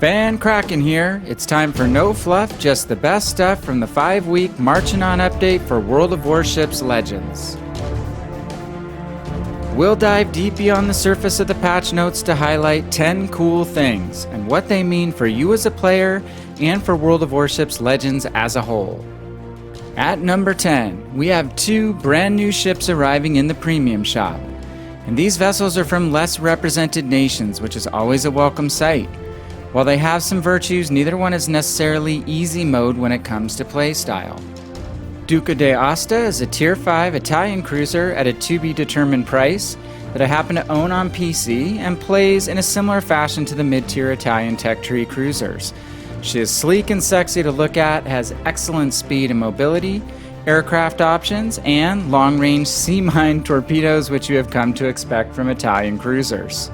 VannKraken here. It's time for no fluff, just the best stuff from the 5-week Marchin On update for World of Warships Legends. We'll dive deep beyond the surface of the patch notes to highlight 10 cool things and what they mean for you as a player and for World of Warships Legends as a whole. At number 10, we have 2 brand new ships arriving in the premium shop. And these vessels are from less represented nations, which is always a welcome sight. While they have some virtues, neither one is necessarily easy mode when it comes to playstyle. Duca d'Aosta is a Tier 5 Italian cruiser at a to-be-determined price that I happen to own on PC and plays in a similar fashion to the mid-tier Italian tech tree cruisers. She is sleek and sexy to look at, has excellent speed and mobility, aircraft options, and long-range sea-mine torpedoes, which you have come to expect from Italian cruisers.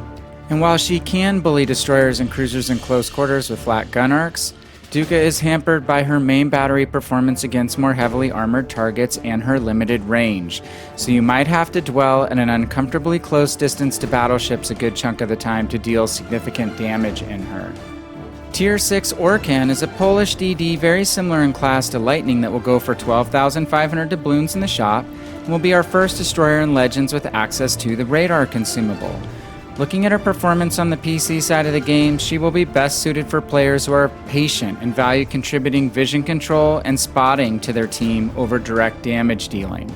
And while she can bully destroyers and cruisers in close quarters with flat gun arcs, Duca is hampered by her main battery performance against more heavily armored targets and her limited range, so you might have to dwell at an uncomfortably close distance to battleships a good chunk of the time to deal significant damage in her. Tier 6 Orkan is a Polish DD very similar in class to Lightning that will go for 12,500 doubloons in the shop and will be our first destroyer in Legends with access to the radar consumable. Looking at her performance on the PC side of the game, she will be best suited for players who are patient and value contributing vision control and spotting to their team over direct damage dealing.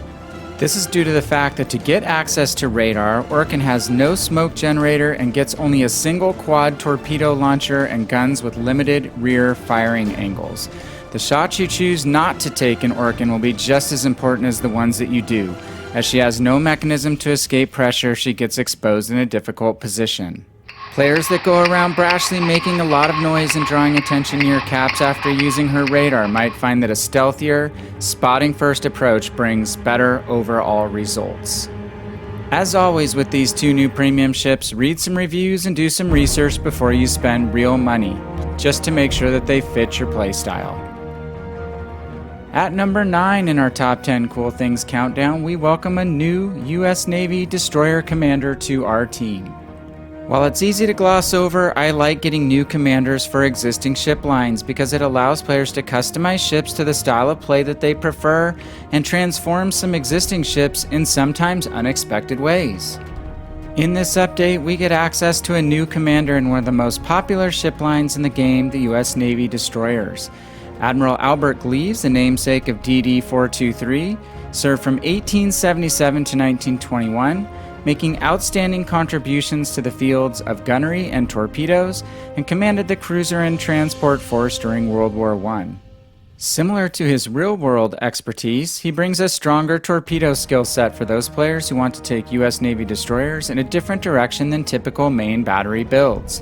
This is due to the fact that to get access to radar, Orkan has no smoke generator and gets only a single quad torpedo launcher and guns with limited rear firing angles. The shots you choose not to take in Orkan will be just as important as the ones that you do, as she has no mechanism to escape pressure if she gets exposed in a difficult position. Players that go around brashly making a lot of noise and drawing attention near caps after using her radar might find that a stealthier, spotting-first approach brings better overall results. As always with these 2 new premium ships, read some reviews and do some research before you spend real money, just to make sure that they fit your playstyle. At number 9 in our top 10 cool things countdown, we welcome a new US Navy Destroyer Commander to our team. While it's easy to gloss over, I like getting new commanders for existing ship lines because it allows players to customize ships to the style of play that they prefer and transform some existing ships in sometimes unexpected ways. In this update, we get access to a new commander in one of the most popular ship lines in the game, the US Navy Destroyers. Admiral Albert Gleaves, the namesake of DD-423, served from 1877 to 1921, making outstanding contributions to the fields of gunnery and torpedoes, and commanded the cruiser and transport force during World War I. Similar to his real-world expertise, he brings a stronger torpedo skill set for those players who want to take US Navy destroyers in a different direction than typical main battery builds.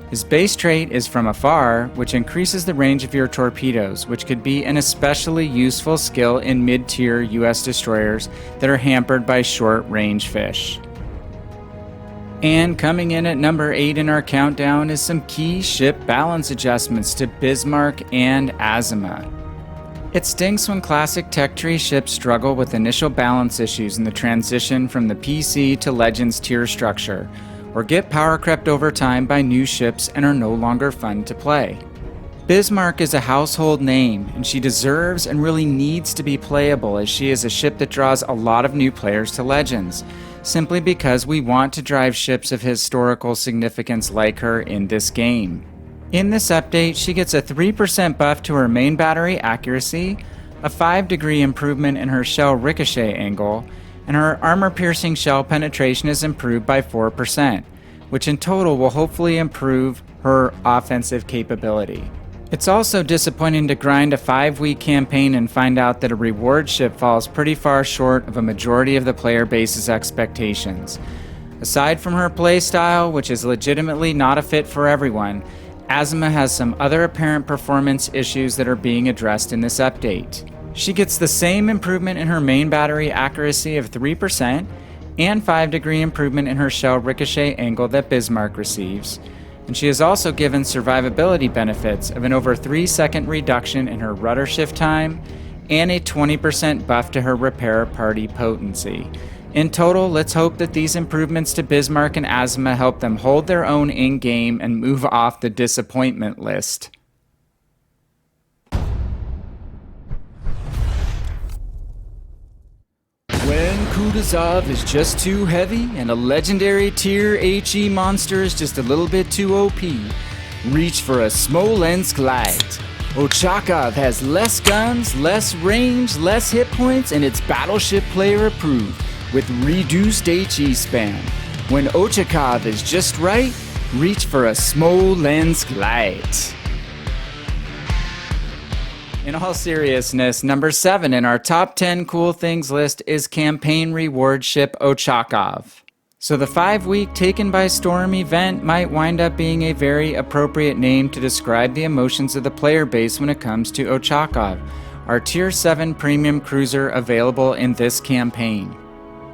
His base trait is From Afar, which increases the range of your torpedoes, which could be an especially useful skill in mid-tier US destroyers that are hampered by short-range fish. And coming in at number 8 in our countdown is some key ship balance adjustments to Bismarck and Azuma. It stinks when classic tech tree ships struggle with initial balance issues in the transition from the PC to Legends tier structure, or get power crept over time by new ships and are no longer fun to play. Bismarck is a household name, and she deserves and really needs to be playable as she is a ship that draws a lot of new players to Legends, simply because we want to drive ships of historical significance like her in this game. In this update, she gets a 3% buff to her main battery accuracy, a 5-degree improvement in her shell ricochet angle, and her armor-piercing shell penetration is improved by 4%, which in total will hopefully improve her offensive capability. It's also disappointing to grind a 5-week campaign and find out that a reward ship falls pretty far short of a majority of the player base's expectations. Aside from her playstyle, which is legitimately not a fit for everyone, Azuma has some other apparent performance issues that are being addressed in this update. She gets the same improvement in her main battery accuracy of 3% and 5-degree improvement in her shell ricochet angle that Bismarck receives, and she is also given survivability benefits of an over 3-second reduction in her rudder shift time and a 20% buff to her repair party potency. In total, let's hope that these improvements to Bismarck and Azuma help them hold their own in-game and move off the disappointment list. When Kutuzov is just too heavy and a legendary tier HE monster is just a little bit too OP, reach for a Smolensk Light. Ochakov has less guns, less range, less hit points, and it's battleship player approved with reduced HE span. When Ochakov is just right, reach for a Smolensk Light. In all seriousness, number 7 in our top 10 cool things list is campaign reward ship Ochakov. So the 5-week Taken by Storm event might wind up being a very appropriate name to describe the emotions of the player base when it comes to Ochakov, our tier 7 premium cruiser available in this campaign.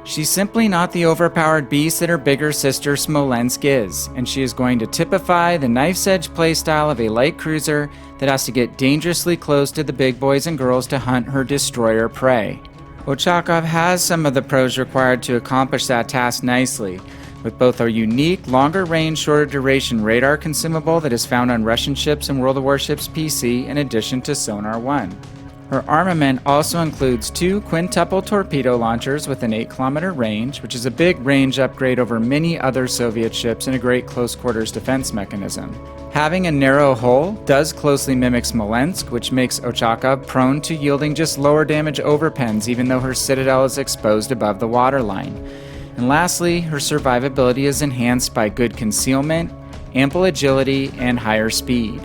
She's simply not the overpowered beast that her bigger sister Smolensk is, and she is going to typify the knife's edge playstyle of a light cruiser that has to get dangerously close to the big boys and girls to hunt her destroyer prey. Ochakov has some of the pros required to accomplish that task nicely, with both a unique, longer range, shorter duration radar consumable that is found on Russian ships in World of Warships PC in addition to Sonar 1. Her armament also includes 2 quintuple torpedo launchers with an 8-kilometer range, which is a big range upgrade over many other Soviet ships and a great close quarters defense mechanism. Having a narrow hull does closely mimic Smolensk, which makes Ochakov prone to yielding just lower damage overpens even though her citadel is exposed above the waterline. And lastly, her survivability is enhanced by good concealment, ample agility, and higher speed.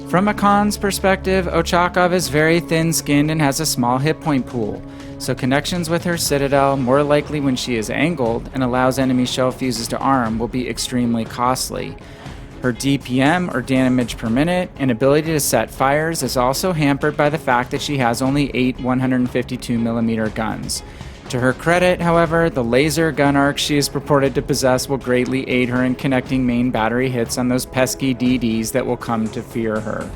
From a cons perspective, Ochakov is very thin-skinned and has a small hit point pool, so connections with her citadel, more likely when she is angled and allows enemy shell fuses to arm, will be extremely costly. Her DPM, or damage per minute, and ability to set fires is also hampered by the fact that she has only 8 152mm guns. To her credit, however, the laser gun arc she is purported to possess will greatly aid her in connecting main battery hits on those pesky DDs that will come to fear her.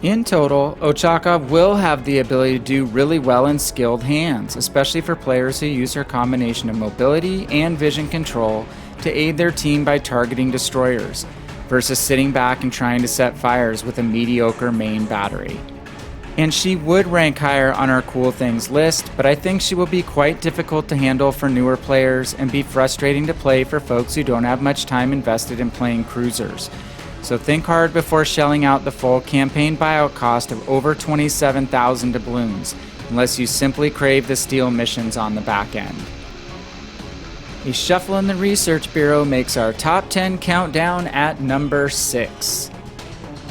In total, Ochakov will have the ability to do really well in skilled hands, especially for players who use her combination of mobility and vision control to aid their team by targeting destroyers, versus sitting back and trying to set fires with a mediocre main battery. And she would rank higher on our cool things list, but I think she will be quite difficult to handle for newer players and be frustrating to play for folks who don't have much time invested in playing cruisers. So think hard before shelling out the full campaign buyout cost of over 27,000 doubloons, unless you simply crave the steal missions on the back end. A shuffle in the Research Bureau makes our top 10 countdown at number 6.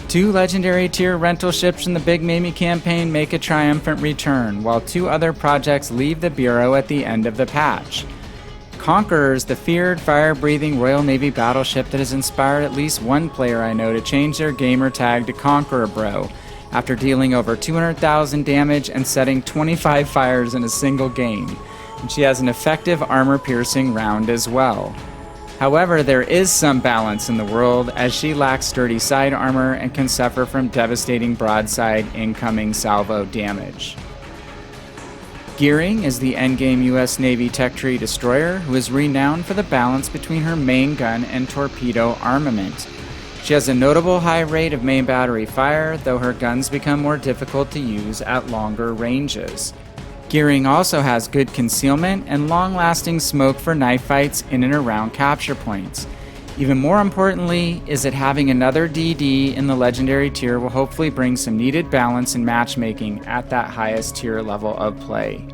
2 legendary tier rental ships from the Big Mamie campaign make a triumphant return, while 2 other projects leave the Bureau at the end of the patch. Conqueror is the feared, fire-breathing Royal Navy battleship that has inspired at least one player I know to change their gamer tag to Conqueror Bro, after dealing over 200,000 damage and setting 25 fires in a single game. And she has an effective armor-piercing round as well. However, there is some balance in the world, as she lacks sturdy side armor and can suffer from devastating broadside incoming salvo damage. Gearing is the endgame US Navy tech tree destroyer, who is renowned for the balance between her main gun and torpedo armament. She has a notable high rate of main battery fire, though her guns become more difficult to use at longer ranges. Gearing also has good concealment and long-lasting smoke for knife fights in and around capture points. Even more importantly is that having another DD in the legendary tier will hopefully bring some needed balance in matchmaking at that highest tier level of play.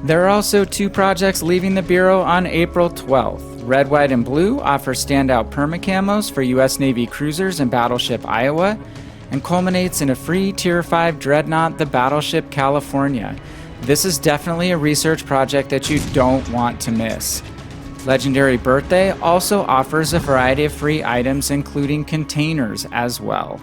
There are also 2 projects leaving the Bureau on April 12th. Red, White, and Blue offer standout permacamos for US Navy cruisers and Battleship Iowa, and culminates in a free Tier 5 dreadnought, the Battleship California. This is definitely a research project that you don't want to miss. Legendary Birthday also offers a variety of free items, including containers as well.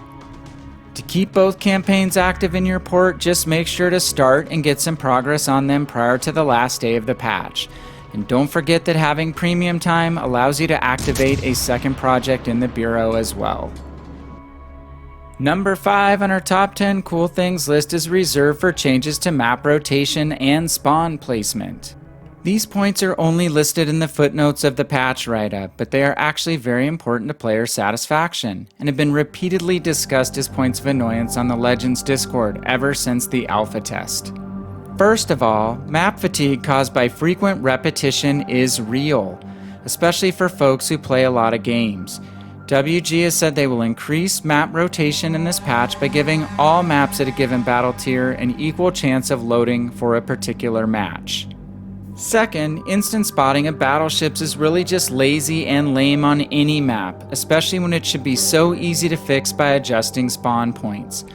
To keep both campaigns active in your port, just make sure to start and get some progress on them prior to the last day of the patch. And don't forget that having premium time allows you to activate a second project in the Bureau as well. Number 5 on our top 10 cool things list is reserved for changes to map rotation and spawn placement. These points are only listed in the footnotes of the patch write-up, but they are actually very important to player satisfaction, and have been repeatedly discussed as points of annoyance on the Legends Discord ever since the alpha test. First of all, map fatigue caused by frequent repetition is real, especially for folks who play a lot of games. WG has said they will increase map rotation in this patch by giving all maps at a given battle tier an equal chance of loading for a particular match. Second, instant spotting of battleships is really just lazy and lame on any map, especially when it should be so easy to fix by adjusting spawn points.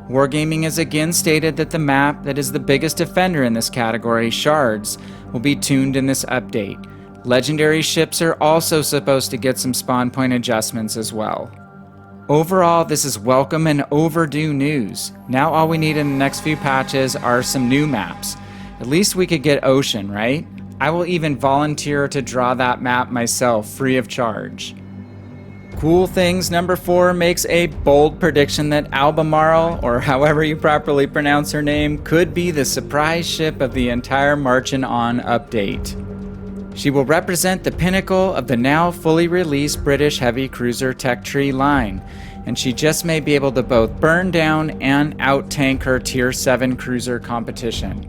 Wargaming has again stated that the map that is the biggest offender in this category, Shards, will be tuned in this update. Legendary ships are also supposed to get some spawn point adjustments as well. Overall, this is welcome and overdue news. Now all we need in the next few patches are some new maps. At least we could get Ocean, right? I will even volunteer to draw that map myself, free of charge. Cool Things number 4 makes a bold prediction that Albemarle, or however you properly pronounce her name, could be the surprise ship of the entire Marchin On update. She will represent the pinnacle of the now fully released British heavy cruiser tech tree line, and she just may be able to both burn down and out-tank her Tier 7 cruiser competition.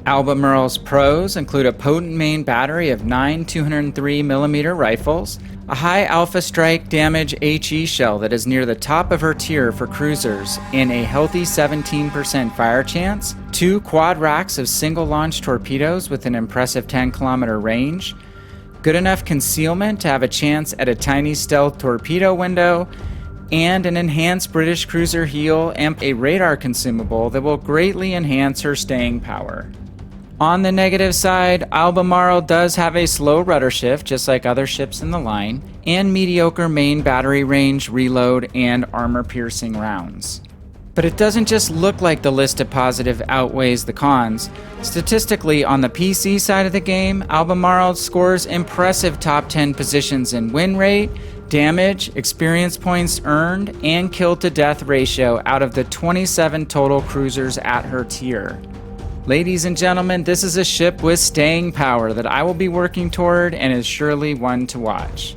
Albemarle's pros include a potent main battery of 9 203mm rifles, a high alpha strike damage HE shell that is near the top of her tier for cruisers, and a healthy 17% fire chance, 2 quad racks of single launch torpedoes with an impressive 10km range, good enough concealment to have a chance at a tiny stealth torpedo window, and an enhanced British cruiser heel and a radar consumable that will greatly enhance her staying power. On the negative side, Albemarle does have a slow rudder shift, just like other ships in the line, and mediocre main battery range, reload, and armor-piercing rounds. But it doesn't just look like the list of positive outweighs the cons. Statistically, on the PC side of the game, Albemarle scores impressive top 10 positions in win rate, damage, experience points earned, and kill-to-death ratio out of the 27 total cruisers at her tier. Ladies and gentlemen, this is a ship with staying power that I will be working toward and is surely one to watch.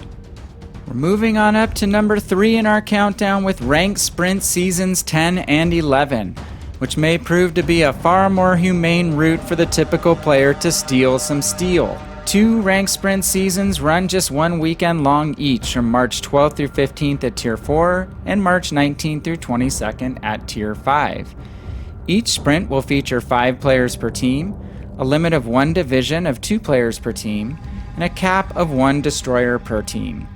We're moving on up to number 3 in our countdown with Ranked Sprint Seasons 10 and 11, which may prove to be a far more humane route for the typical player to steal some steel. 2 Ranked Sprint Seasons run just 1 weekend long each, from March 12th through 15th at Tier 4 and March 19th through 22nd at Tier 5. Each sprint will feature 5 players per team, a limit of 1 division of 2 players per team, and a cap of 1 destroyer per team.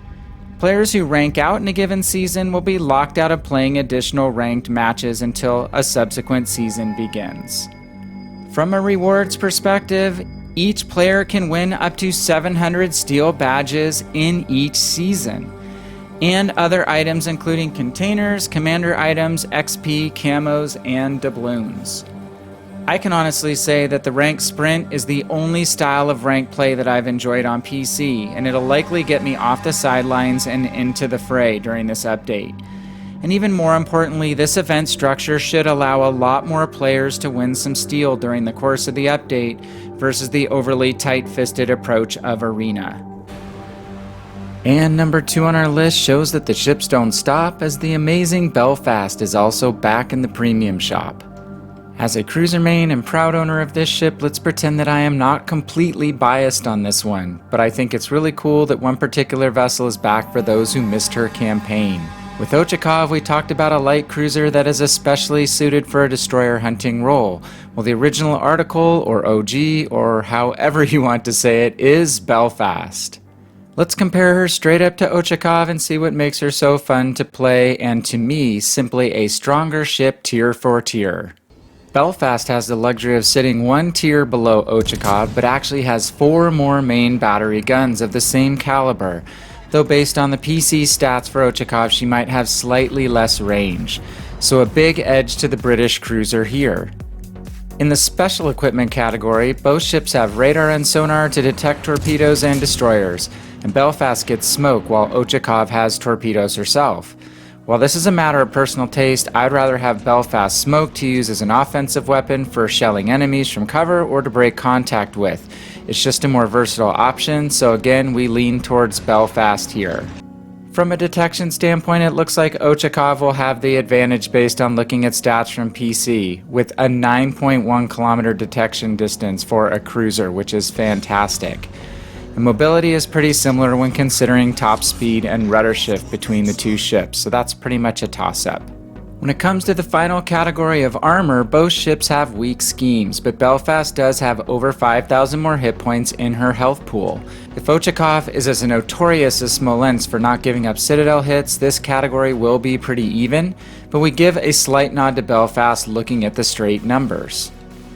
Players who rank out in a given season will be locked out of playing additional ranked matches until a subsequent season begins. From a rewards perspective, each player can win up to 700 steel badges in each season, and other items including containers, commander items, XP, camos, and doubloons. I can honestly say that the ranked sprint is the only style of ranked play that I've enjoyed on PC, and it'll likely get me off the sidelines and into the fray during this update. And even more importantly, this event structure should allow a lot more players to win some steel during the course of the update versus the overly tight-fisted approach of Arena. And number 2 on our list shows that the ships don't stop, as the amazing Belfast is also back in the premium shop. As a cruiser main and proud owner of this ship, let's pretend that I am not completely biased on this one, but I think it's really cool that one particular vessel is back for those who missed her campaign. With Ochakov, we talked about a light cruiser that is especially suited for a destroyer hunting role, while the original article, or OG, or however you want to say it, is Belfast. Let's compare her straight up to Ochakov and see what makes her so fun to play, and to me, simply a stronger ship tier for tier. Belfast has the luxury of sitting 1 tier below Ochakov, but actually has 4 more main battery guns of the same caliber, though based on the PC stats for Ochakov, she might have slightly less range, so a big edge to the British cruiser here. In the special equipment category, both ships have radar and sonar to detect torpedoes and destroyers, and Belfast gets smoke while Ochakov has torpedoes herself. While this is a matter of personal taste, I'd rather have Belfast Smoke to use as an offensive weapon for shelling enemies from cover or to break contact with. It's just a more versatile option, so again, we lean towards Belfast here. From a detection standpoint, it looks like Ochakov will have the advantage based on looking at stats from PC, with a 9.1 kilometer detection distance for a cruiser, which is fantastic. The mobility is pretty similar when considering top speed and rudder shift between the two ships, so that's pretty much a toss-up. When it comes to the final category of armor, both ships have weak schemes, but Belfast does have over 5,000 more hit points in her health pool. If Ochakov is as notorious as Smolensk for not giving up Citadel hits, this category will be pretty even, but we give a slight nod to Belfast looking at the straight numbers.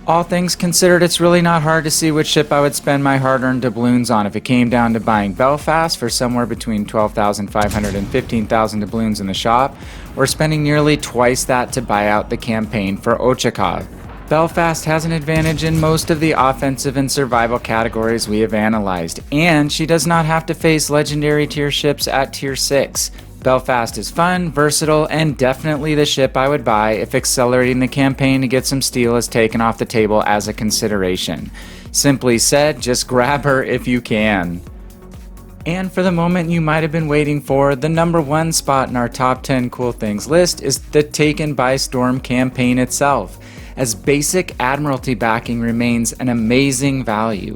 All things considered, it's really not hard to see which ship I would spend my hard-earned doubloons on if it came down to buying Belfast for somewhere between 12,500 and 15,000 doubloons in the shop, or spending nearly twice that to buy out the campaign for Ochakov. Belfast has an advantage in most of the offensive and survival categories we have analyzed, and she does not have to face legendary tier ships at tier 6. Belfast is fun, versatile, and definitely the ship I would buy if accelerating the campaign to get some steel is taken off the table as a consideration. Simply said, just grab her if you can. And for the moment you might have been waiting for, the number 1 spot in our top 10 cool things list is the Taken by Storm campaign itself, as basic Admiralty backing remains an amazing value.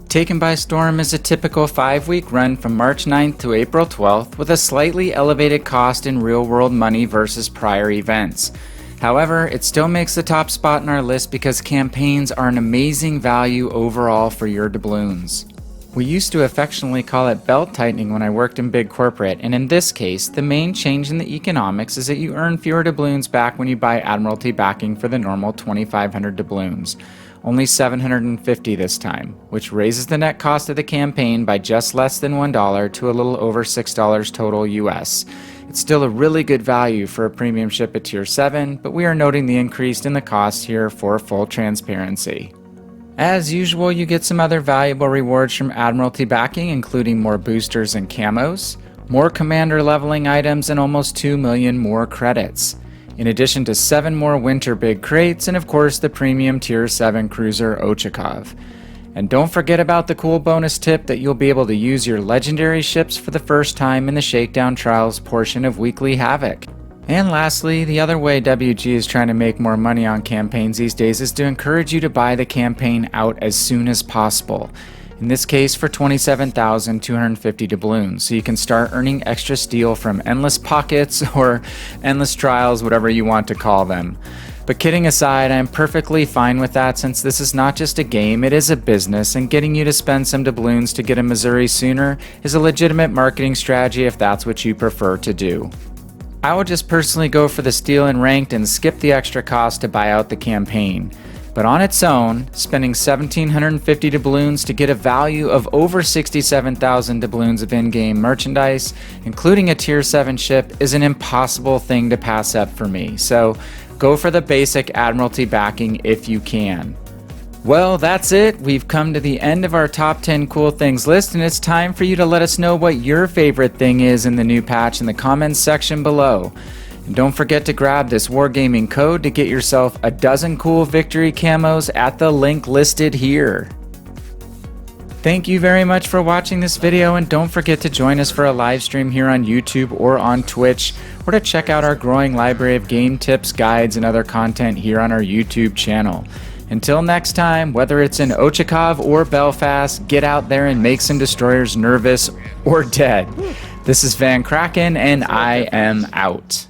Taken by Storm is a typical 5-week run from March 9th to April 12th with a slightly elevated cost in real-world money versus prior events. However, it still makes the top spot in our list because campaigns are an amazing value overall for your doubloons. We used to affectionately call it belt tightening when I worked in big corporate, and in this case, the main change in the economics is that you earn fewer doubloons back when you buy Admiralty backing for the normal 2,500 doubloons. Only 750 this time, which raises the net cost of the campaign by just less than $1 to a little over $6 total US. It's still a really good value for a premium ship at tier 7, but we are noting the increase in the cost here for full transparency. As usual, you get some other valuable rewards from Admiralty backing, including more boosters and camos, more commander leveling items, and almost 2 million more credits, in addition to 7 more winter big crates, and of course the premium tier 7 cruiser Ochakov. And don't forget about the cool bonus tip that you'll be able to use your legendary ships for the first time in the Shakedown Trials portion of Weekly Havoc. And lastly, the other way WG is trying to make more money on campaigns these days is to encourage you to buy the campaign out as soon as possible. In this case for 27,250 doubloons, so you can start earning extra steel from endless pockets or endless trials, whatever you want to call them. But kidding aside, I'm perfectly fine with that since this is not just a game, it is a business, and getting you to spend some doubloons to get a Missouri sooner is a legitimate marketing strategy if that's what you prefer to do. I would just personally go for the steel and ranked and skip the extra cost to buy out the campaign. But on its own, spending 1,750 doubloons to get a value of over 67,000 doubloons of in-game merchandise, including a tier 7 ship, is an impossible thing to pass up for me. So go for the basic Admiralty backing if you can. Well, that's it. We've come to the end of our top 10 cool things list, and it's time for you to let us know what your favorite thing is in the new patch in the comments section below. And don't forget to grab this Wargaming code to get yourself a dozen cool victory camos at the link listed here. Thank you very much for watching this video, and don't forget to join us for a live stream here on YouTube or on Twitch, or to check out our growing library of game tips, guides, and other content here on our YouTube channel. Until next time, whether it's in Ochakov or Belfast, get out there and make some destroyers nervous or dead. This is VannKraken, and I am out.